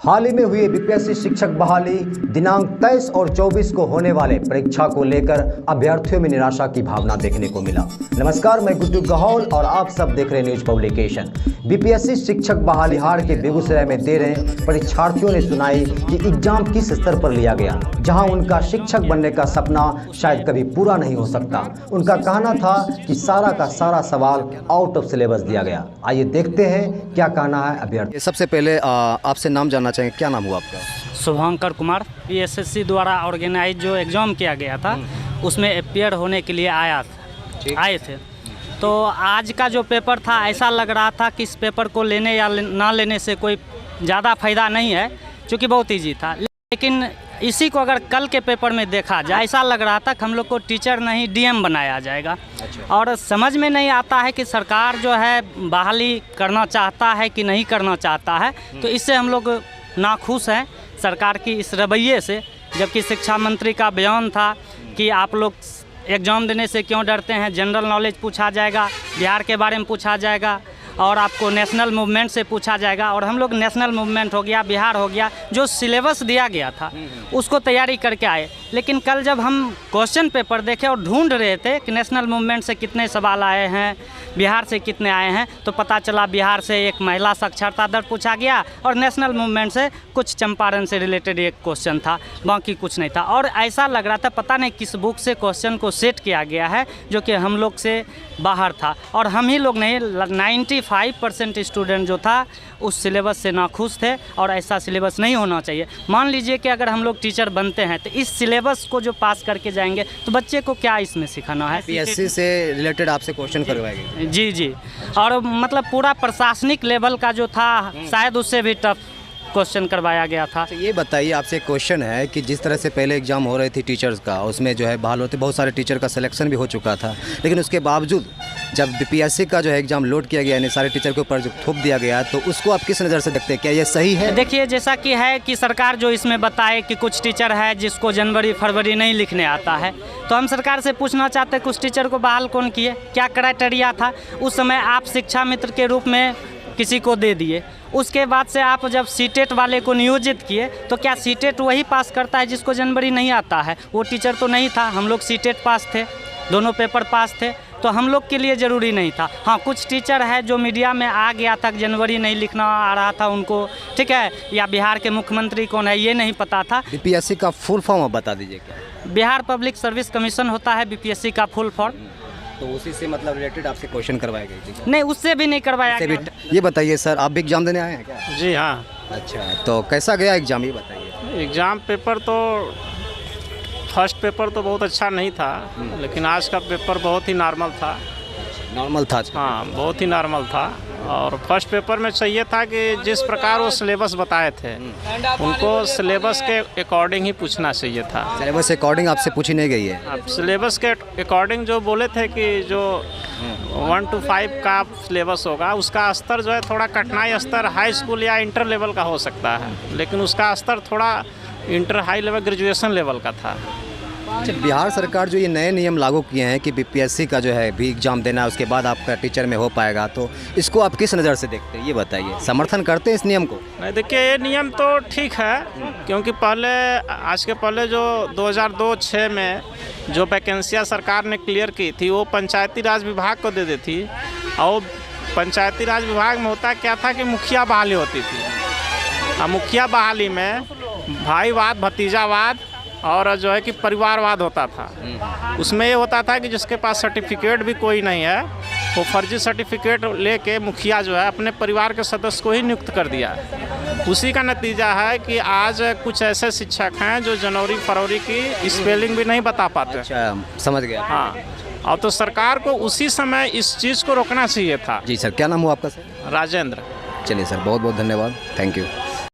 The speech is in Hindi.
हाल ही में हुई बीपीएससी शिक्षक बहाली दिनांक 23 और 24 को होने वाले परीक्षा को लेकर अभ्यर्थियों में निराशा की भावना देखने को मिला। नमस्कार, मैं गुड्डू गहौल और आप सब देख रहे हैं न्यूज पब्लिकेशन। बीपीएससी शिक्षक बहाली हार के बेगूसराय में दे रहे परीक्षार्थियों ने सुनाई कि एग्जाम किस स्तर पर लिया गया, जहां उनका शिक्षक बनने का सपना शायद कभी पूरा नहीं हो सकता। उनका कहना था कि सारा का सारा सवाल आउट ऑफ सिलेबस दिया गया। आइए देखते हैं क्या कहना है अभ्यर्थी। सबसे पहले आपसे नाम जानना चाहेंगे, क्या नाम हुआ आपका? शुभंकर कुमार। पीएसएससी द्वारा ऑर्गेनाइज जो एग्ज़ाम किया गया था उसमें अपियर होने के लिए आए थे। तो आज का जो पेपर था ऐसा लग रहा था कि इस पेपर को लेने या ना लेने से कोई ज़्यादा फ़ायदा नहीं है, क्योंकि बहुत ईजी था। लेकिन इसी को अगर कल के पेपर में देखा जाए, ऐसा लग रहा था कि हम लोग को टीचर नहीं डीएम बनाया जाएगा। और समझ में नहीं आता है कि सरकार जो है बहाली करना चाहता है कि नहीं करना चाहता है। तो इससे हम लोग नाखुश हैं सरकार की इस रवैये से। जबकि शिक्षा मंत्री का बयान था कि आप लोग एग्ज़ाम देने से क्यों डरते हैं, जनरल नॉलेज पूछा जाएगा, बिहार के बारे में पूछा जाएगा और आपको नेशनल मूवमेंट से पूछा जाएगा। और हम लोग नेशनल मूवमेंट हो गया, बिहार हो गया, जो सिलेबस दिया गया था उसको तैयारी करके आए। लेकिन कल जब हम क्वेश्चन पेपर देखे और ढूंढ रहे थे कि नेशनल मूवमेंट से कितने सवाल आए हैं, बिहार से कितने आए हैं, तो पता चला बिहार से एक महिला साक्षरता दर पूछा गया और नेशनल मूवमेंट से कुछ चंपारण से रिलेटेड एक क्वेश्चन था, बाकी कुछ नहीं था। और ऐसा लग रहा था पता नहीं किस बुक से क्वेश्चन को सेट किया गया है जो कि हम लोग से बाहर था। और हम ही लोग नहीं, 95% स्टूडेंट जो था उस सिलेबस से नाखुश थे और ऐसा सिलेबस नहीं होना चाहिए। मान लीजिए कि अगर हम लोग टीचर बनते हैं तो इस सिलेबस को जो पास करके जाएंगे तो बच्चे को क्या इसमें सिखाना है? पीएससी से रिलेटेड आपसे क्वेश्चन करवाएंगे? जी। और मतलब पूरा प्रशासनिक लेवल का जो था शायद उससे भी टफ क्वेश्चन करवाया गया था। ये बताइए, आपसे क्वेश्चन है कि जिस तरह से पहले एग्जाम हो रही थी टीचर्स का, उसमें जो है बहाल होते बहुत सारे टीचर का सिलेक्शन भी हो चुका था, लेकिन उसके बावजूद जब बीपीएससी का जो है एग्जाम लोड किया गया, यानी सारे टीचर के ऊपर जो थोप दिया गया, तो उसको आप किस नज़र से देखते हैं? क्या ये सही है? देखिए, जैसा कि है कि सरकार जो इसमें बताए कि कुछ टीचर है जिसको जनवरी फरवरी नहीं लिखने आता है, तो हम सरकार से पूछना चाहते हैं कुछ टीचर को बहाल कौन किए, क्या क्राइटेरिया था? उस समय आप शिक्षा मित्र के रूप में किसी को दे दिए, उसके बाद से आप जब सीटेट वाले को नियोजित किए तो क्या सीटेट वही पास करता है जिसको जनवरी नहीं आता है? वो टीचर तो नहीं था। हम लोग सीटेट पास थे, दोनों पेपर पास थे, तो हम लोग के लिए ज़रूरी नहीं था। हाँ, कुछ टीचर है जो मीडिया में आ गया था, जनवरी नहीं लिखना आ रहा था उनको, ठीक है, या बिहार के मुख्यमंत्री कौन है ये नहीं पता था। बीपीएससी का फुल फॉर्म आप बता दीजिए। क्या बिहार पब्लिक सर्विस कमीशन होता है बीपीएससी का फुल फॉर्म। तो उसी से मतलब रिलेटेड आपसे क्वेश्चन करवाए गए थे? नहीं, उससे भी नहीं करवाया गया। ये बताइए सर, आप भी एग्जाम देने आए हैं क्या? जी हाँ। अच्छा, तो कैसा गया एग्जाम, ये बताइए। एग्ज़ाम पेपर तो फर्स्ट पेपर तो बहुत अच्छा नहीं था, लेकिन आज का पेपर बहुत ही नॉर्मल था। नॉर्मल था? हाँ, बहुत ही नॉर्मल था। और फर्स्ट पेपर में चाहिए था कि जिस प्रकार वो सिलेबस बताए थे उनको सिलेबस के अकॉर्डिंग ही पूछना चाहिए था। सिलेबस के अकॉर्डिंग आपसे पूछी नहीं गई है? अब सिलेबस के अकॉर्डिंग जो बोले थे कि जो 1 to 5 का सिलेबस होगा, उसका स्तर जो है थोड़ा कठिनाई स्तर हाई स्कूल या इंटर लेवल का हो सकता है, लेकिन उसका स्तर थोड़ा inter high level graduation level का था। अच्छा, बिहार सरकार जो ये नए नियम लागू किए हैं कि बीपीएससी का जो है भी एग्जाम देना है, उसके बाद आपका टीचर में हो पाएगा, तो इसको आप किस नज़र से देखते हैं, ये बताइए? समर्थन करते हैं इस नियम को? नहीं, देखिए, ये नियम तो ठीक है, क्योंकि आज के पहले जो 2002-06 में जो वैकेंसियाँ सरकार ने क्लियर की थी वो पंचायती राज विभाग को दे दी थी। और पंचायती राज विभाग में होता क्या था कि मुखिया बहाली होती थी। और मुखिया बहाली में भाईवाद, भतीजावाद और जो है कि परिवारवाद होता था। उसमें ये होता था कि जिसके पास सर्टिफिकेट भी कोई नहीं है, वो फर्जी सर्टिफिकेट लेके मुखिया जो है अपने परिवार के सदस्य को ही नियुक्त कर दिया। उसी का नतीजा है कि आज कुछ ऐसे शिक्षक हैं जो जनवरी फरवरी की स्पेलिंग भी नहीं बता पाते। अच्छा, समझ गया। हाँ, और तो सरकार को उसी समय इस चीज़ को रोकना चाहिए था। जी सर, क्या नाम हुआ आपका सर? राजेंद्र। चलिए सर, बहुत बहुत धन्यवाद, थैंक यू।